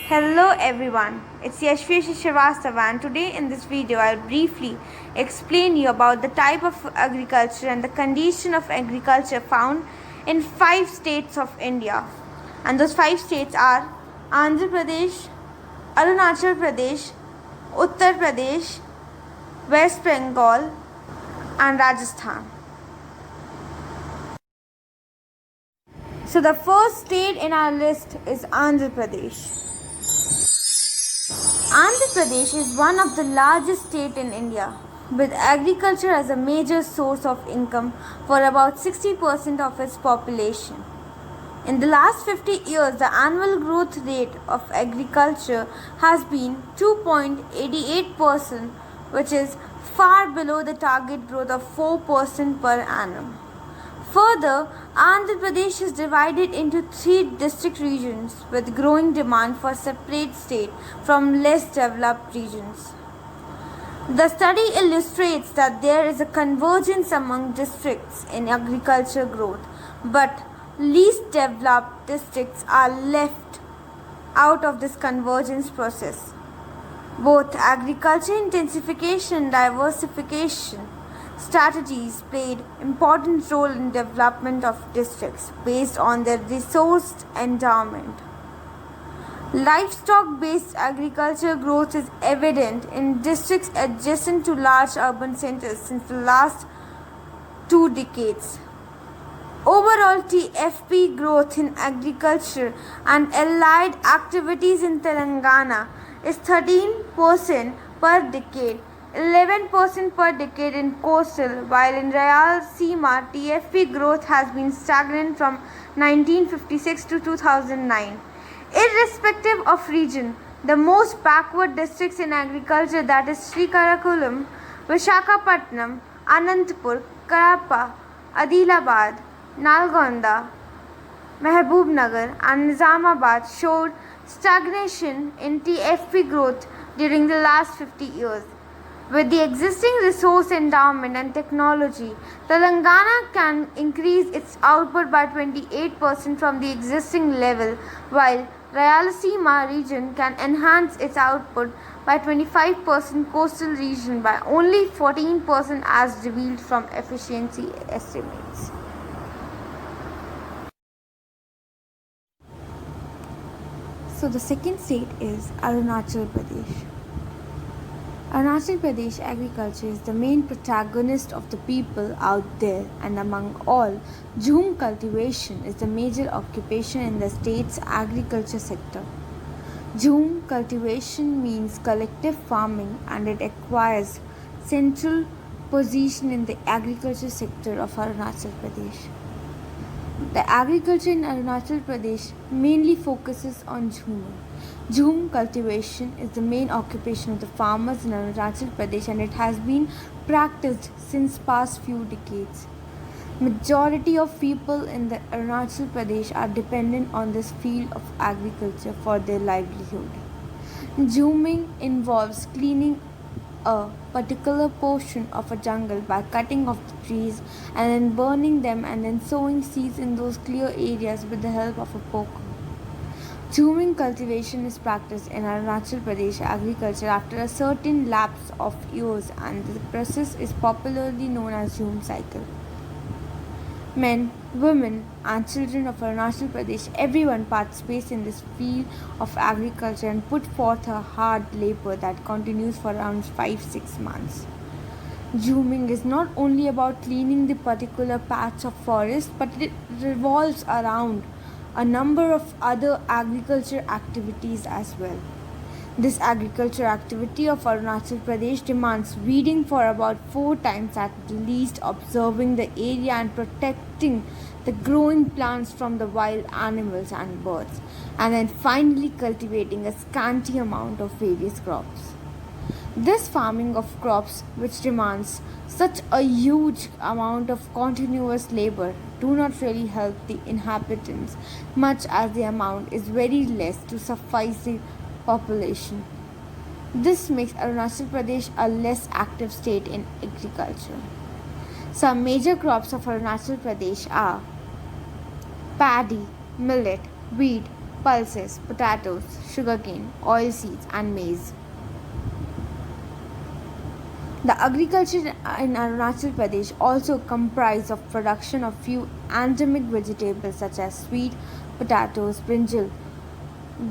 Hello everyone, it's Yashvi Shrivastava and today in this video I'll briefly explain you about the type of agriculture and the condition of agriculture found in 5 states of India. And those 5 states are Andhra Pradesh, Arunachal Pradesh, Uttar Pradesh, West Bengal and Rajasthan. So the first state in our list is Andhra Pradesh. Andhra Pradesh is one of the largest states in India, with agriculture as a major source of income for about 60% of its population. In the last 50 years, the annual growth rate of agriculture has been 2.88%, which is far below the target growth of 4% per annum. Further, Andhra Pradesh is divided into 3 district regions with growing demand for separate state from less developed regions. The study illustrates that there is a convergence among districts in agriculture growth, but least developed districts are left out of this convergence process. Both agriculture intensification and diversification strategies played important role in development of districts based on their resource endowment. Livestock-based agriculture growth is evident in districts adjacent to large urban centers since the last 2 decades. Overall TFP growth in agriculture and allied activities in Telangana is 13% per decade, 11% per decade in coastal, while in Rayalaseema, TFP growth has been stagnant from 1956 to 2009. Irrespective of region, the most backward districts in agriculture, that is Srikakulam, Visakhapatnam, Anantapur, Kadapa, Adilabad, Nalgonda, Mehboob and Nizamabad showed stagnation in TFP growth during the last 50 years. With the existing resource endowment and technology, Telangana can increase its output by 28% from the existing level, while Rayalaseema region can enhance its output by 25%, coastal region by only 14% as revealed from efficiency estimates. So the second state is Arunachal Pradesh. Arunachal Pradesh agriculture is the main protagonist of the people out there, and among all, jhum cultivation is the major occupation in the state's agriculture sector. Jhum cultivation means collective farming and it acquires central position in the agriculture sector of Arunachal Pradesh. The agriculture in Arunachal Pradesh mainly focuses on jhuming. Jhum cultivation is the main occupation of the farmers in Arunachal Pradesh and it has been practiced since past few decades. Majority of people in the Arunachal Pradesh are dependent on this field of agriculture for their livelihood. Jhuming involves cleaning a particular portion of a jungle by cutting off the trees and then burning them and then sowing seeds in those clear areas with the help of a poker. Jhuming cultivation is practiced in Arunachal Pradesh agriculture after a certain lapse of years, and the process is popularly known as jhum cycle. Men, women and children of Arunachal Pradesh, everyone participates in this field of agriculture and put forth a hard labor that continues for around 5-6 months. Jhuming is not only about cleaning the particular patch of forest, but it revolves around a number of other agriculture activities as well. This agriculture activity of Arunachal Pradesh demands weeding for about 4 times at least, observing the area and protecting the growing plants from the wild animals and birds, and then finally cultivating a scanty amount of various crops. This farming of crops, which demands such a huge amount of continuous labor, do not really help the inhabitants much, as the amount is very less to suffice the population. This makes Arunachal Pradesh a less active state in agriculture. Some major crops of Arunachal Pradesh are paddy, millet, wheat, pulses, potatoes, sugarcane, oilseeds, and maize. The agriculture in Arunachal Pradesh also comprise of production of few endemic vegetables such as sweet potatoes, brinjal,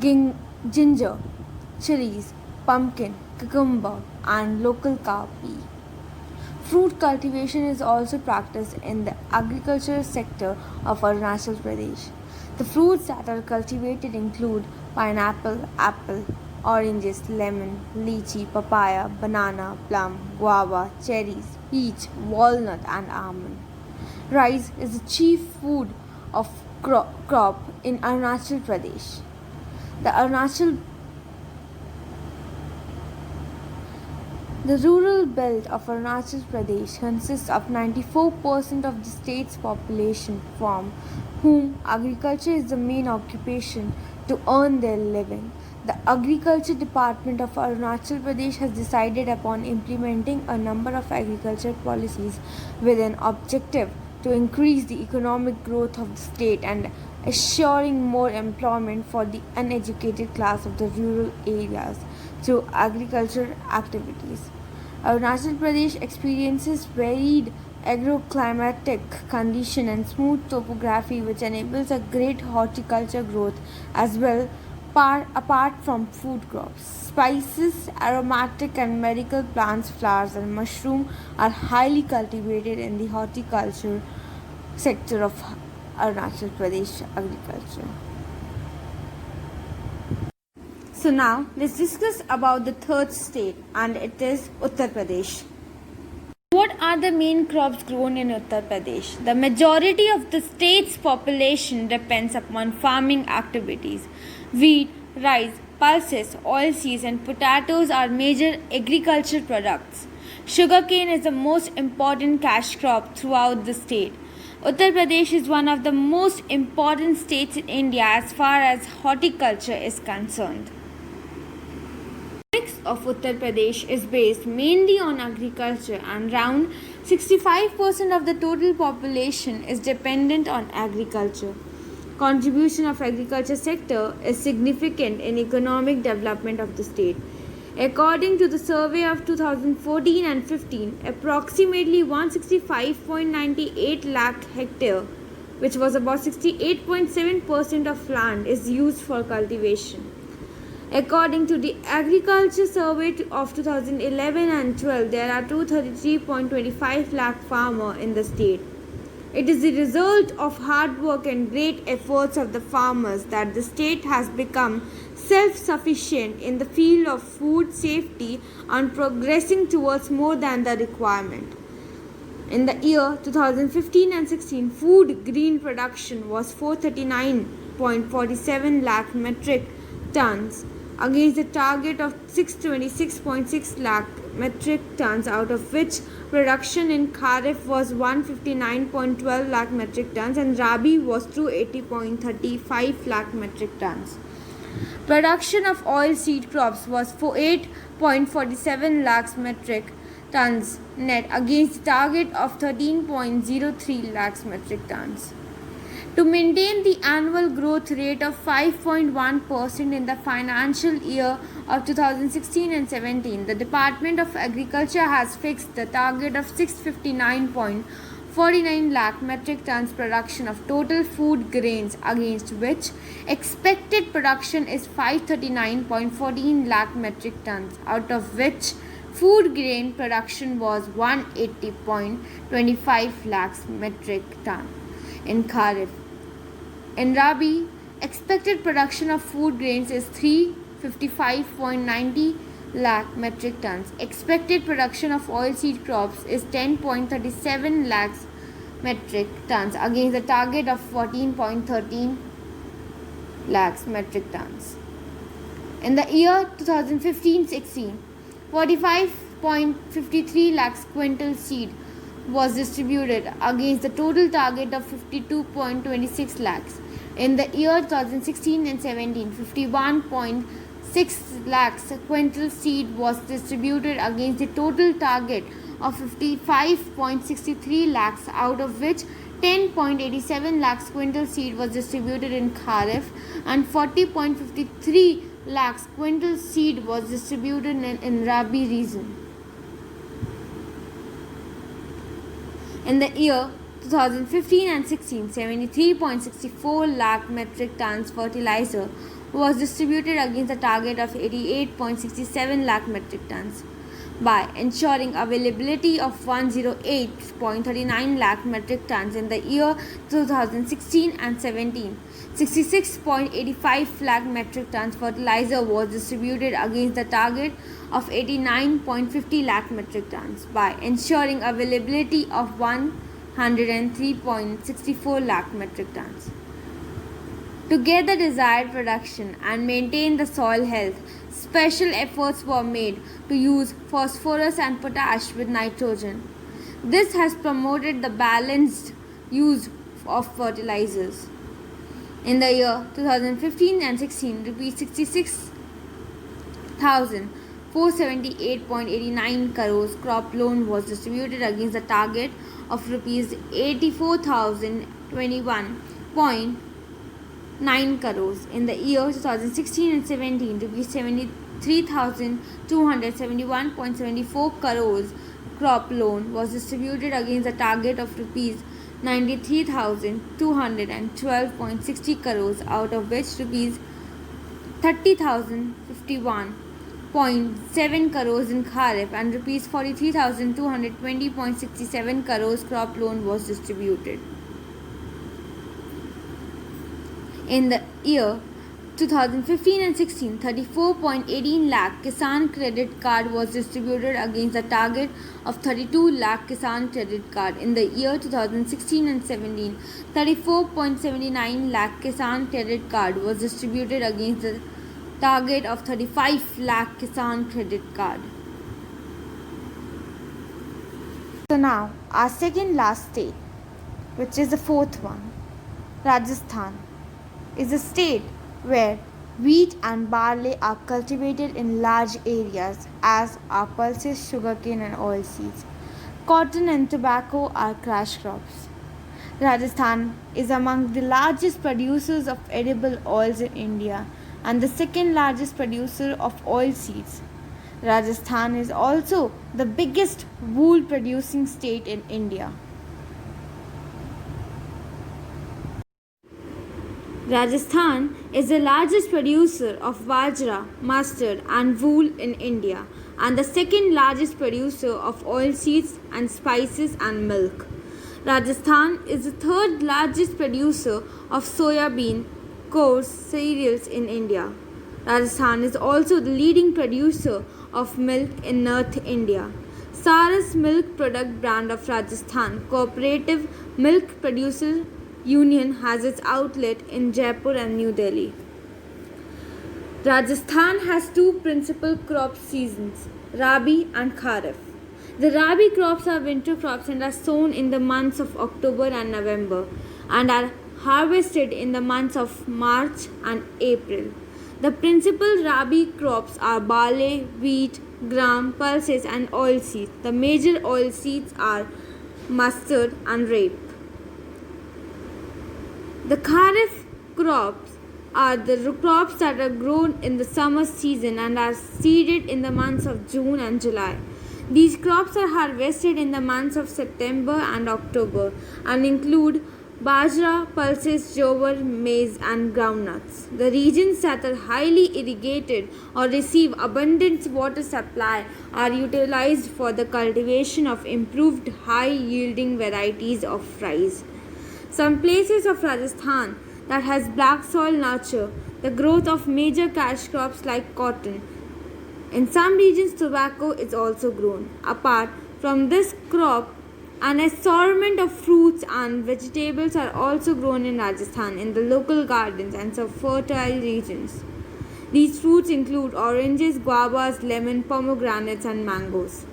ginger, chilies, pumpkin, cucumber, and local cowpea. Fruit cultivation is also practiced in the agricultural sector of Arunachal Pradesh. The fruits that are cultivated include pineapple, apple, oranges, lemon, lychee, papaya, banana, plum, guava, cherries, peach, walnut, and almond. Rice is the chief food of crop in Arunachal Pradesh. The Arunachal The rural belt of Arunachal Pradesh consists of 94% of the state's population, from whom agriculture is the main occupation to earn their living. The Agriculture Department of Arunachal Pradesh has decided upon implementing a number of agriculture policies with an objective to increase the economic growth of the state and assuring more employment for the uneducated class of the rural areas through agricultural activities. Arunachal Pradesh experiences varied agroclimatic condition and smooth topography which enables a great horticulture growth as well. Apart from food crops, spices, aromatic and medical plants, flowers, and mushroom are highly cultivated in the horticulture sector of Arunachal Pradesh agriculture. So now let's discuss about the third state, and it is Uttar Pradesh. What are the main crops grown in Uttar Pradesh? The majority of the state's population depends upon farming activities. Wheat, rice, pulses, oilseeds, and potatoes are major agricultural products. Sugarcane is the most important cash crop throughout the state. Uttar Pradesh is one of the most important states in India as far as horticulture is concerned. The mix of Uttar Pradesh is based mainly on agriculture, and around 65% of the total population is dependent on agriculture. Contribution of agriculture sector is significant in economic development of the state. According to the survey of 2014 and 15, approximately 165.98 lakh hectare, which was about 68.7% of land, is used for cultivation. According to the Agriculture Survey of 2011 and 12, there are 233.25 lakh farmers in the state. It is the result of hard work and great efforts of the farmers that the state has become self-sufficient in the field of food safety and progressing towards more than the requirement. In the year 2015 and 16, food grain production was 439.47 lakh metric tons against the target of 626.6 lakh metric tons, out of which production in Kharif was 159.12 lakh metric tons and Rabi was 280.35 lakh metric tons. Production of oilseed crops was 8.47 lakhs metric tons net against the target of 13.03 lakhs metric tons. To maintain the annual growth rate of 5.1% in the financial year of 2016 and 17, the Department of Agriculture has fixed the target of 659.49 lakh metric tons production of total food grains, against which expected production is 539.14 lakh metric tons, out of which food grain production was 180.25 lakhs metric tons in Kharif. In Rabi, expected production of food grains is 355.90 lakh metric tons. Expected production of oilseed crops is 10.37 lakhs metric tons against the target of 14.13 lakhs metric tons. In the year 2015-16, 45.53 lakhs quintal seed was distributed against the total target of 52.26 lakhs. In the year 2016 and 17, 51.6 lakhs quintal seed was distributed against the total target of 55.63 lakhs, out of which 10.87 lakhs quintal seed was distributed in Kharif and 40.53 lakhs quintal seed was distributed in Rabi region. In the year 2015 and 16, 73.64 lakh metric tons fertilizer was distributed against a target of 88.67 lakh metric tons. By ensuring availability of 108.39 lakh metric tons in the year 2016 and 17, 66.85 lakh metric tons fertilizer was distributed against the target of 89.50 lakh metric tons. By ensuring availability of 103.64 lakh metric tons. To get the desired production and maintain the soil health, special efforts were made to use phosphorus and potash with nitrogen. This has promoted the balanced use of fertilizers. In the year 2015 and 16, rupees 66,478.89 crores crop loan was distributed against a target of rupees 84,021.9 crores. In the year 2016 and 17, rupees 73,271.74 crores crop loan was distributed against a target of rupees 93,212.60 crores, out of which rupees 30,051.7 crores in Kharif and rupees 43,220.67 crores crop loan was distributed. In the year 2015 and 16, 34.18 lakh Kisan credit card was distributed against a target of 32 lakh Kisan credit card. In the year 2016 and 17, 34.79 lakh Kisan credit card was distributed against the target of 35 lakh Kisan credit card. So now our second last state, which is the fourth one, Rajasthan, is a state where wheat and barley are cultivated in large areas, as are pulses, sugarcane and oilseeds. Cotton and tobacco are cash crops. Rajasthan is among the largest producers of edible oils in India and the second largest producer of oilseeds. Rajasthan is also the biggest wool producing state in India. Rajasthan is the largest producer of bajra, mustard and wool in India and the second largest producer of oilseeds and spices and milk. Rajasthan is the third largest producer of soya bean, coarse cereals in India. Rajasthan is also the leading producer of milk in North India. Saras Milk Product brand of Rajasthan Cooperative Milk Producer Union has its outlet in Jaipur and New Delhi. Rajasthan has two principal crop seasons, Rabi and Kharif. The Rabi crops are winter crops and are sown in the months of October and November and are harvested in the months of March and April. The principal Rabi crops are barley, wheat, gram, pulses and oilseeds. The major oilseeds are mustard and rape. The Kharif crops are the crops that are grown in the summer season and are seeded in the months of June and July. These crops are harvested in the months of September and October and include bajra, pulses, jowar, maize and groundnuts. The regions that are highly irrigated or receive abundant water supply are utilized for the cultivation of improved high-yielding varieties of rice. Some places of Rajasthan that has black soil nurture the growth of major cash crops like cotton. In some regions, tobacco is also grown. Apart from this crop, an assortment of fruits and vegetables are also grown in Rajasthan in the local gardens and some fertile regions. These fruits include oranges, guavas, lemon, pomegranates and mangoes.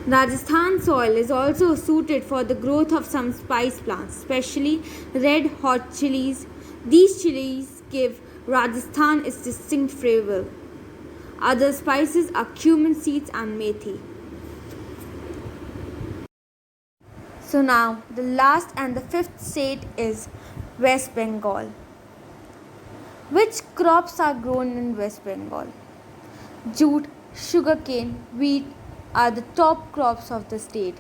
Rajasthan soil is also suited for the growth of some spice plants, especially red hot chilies. These chilies give Rajasthan its distinct flavor. Other spices are cumin seeds and methi. So So now the last and the fifth state is West Bengal. Which crops are grown in West Bengal? Jute, sugarcane, wheat are the top crops of the state.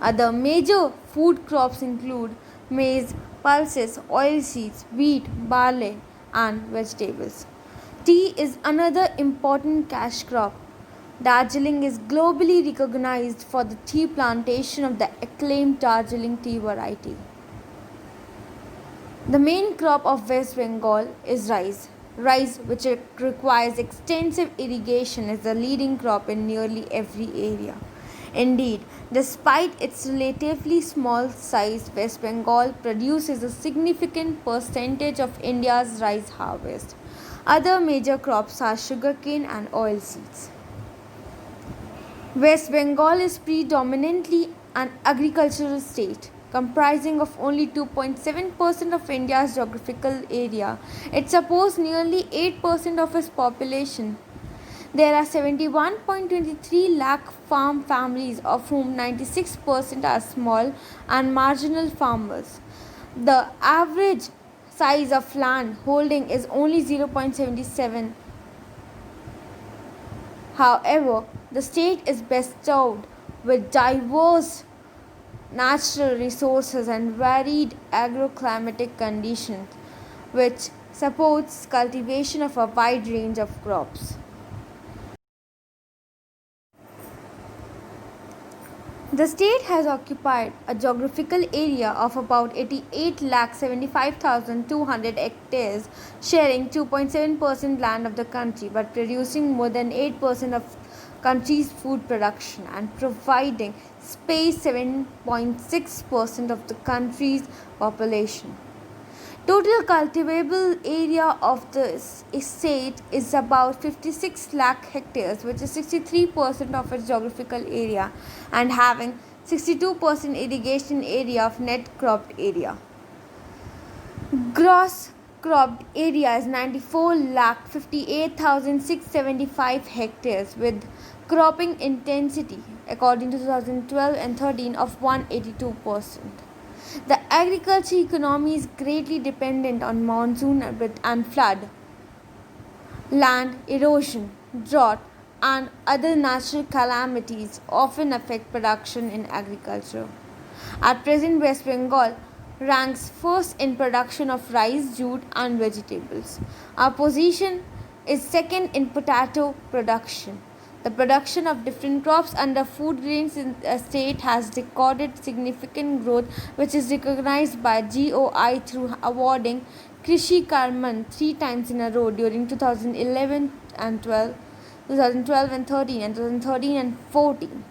Other major food crops include maize, pulses, oilseeds, wheat, barley, and vegetables. Tea is another important cash crop. Darjeeling is globally recognized for the tea plantation of the acclaimed Darjeeling tea variety. The main crop of West Bengal is rice. Rice, which requires extensive irrigation, is the leading crop in nearly every area. Indeed, despite its relatively small size, West Bengal produces a significant percentage of India's rice harvest. Other major crops are sugarcane and oilseeds. West Bengal is predominantly an agricultural state, comprising of only 2.7% of India's geographical area. It supports nearly 8% of its population. There are 71.23 lakh farm families, of whom 96% are small and marginal farmers. The average size of land holding is only 0.77. However, the state is bestowed with diverse natural resources and varied agroclimatic conditions, which supports cultivation of a wide range of crops. The state has occupied a geographical area of about 88,75,200 hectares, sharing 2.7% land of the country but producing more than 8% of country's food production and providing space 7.6% of the country's population. Total cultivable area of the state is about 56 lakh hectares, which is 63% of its geographical area, and having 62% irrigation area of net cropped area. Gross cropped area is 94 lakh 58,675 hectares with cropping intensity according to 2012 and 13 of 182%. The agriculture economy is greatly dependent on monsoon and flood, land erosion, drought, and other natural calamities often affect production in agriculture. At present, West Bengal ranks first in production of rice, jute, and vegetables. Our position is second in potato production. The production of different crops under food grains in the state has recorded significant growth, which is recognized by GOI through awarding Krishi Karman 3 times in a row during 2011 and 12, 2012 and 13, and 2013 and 14.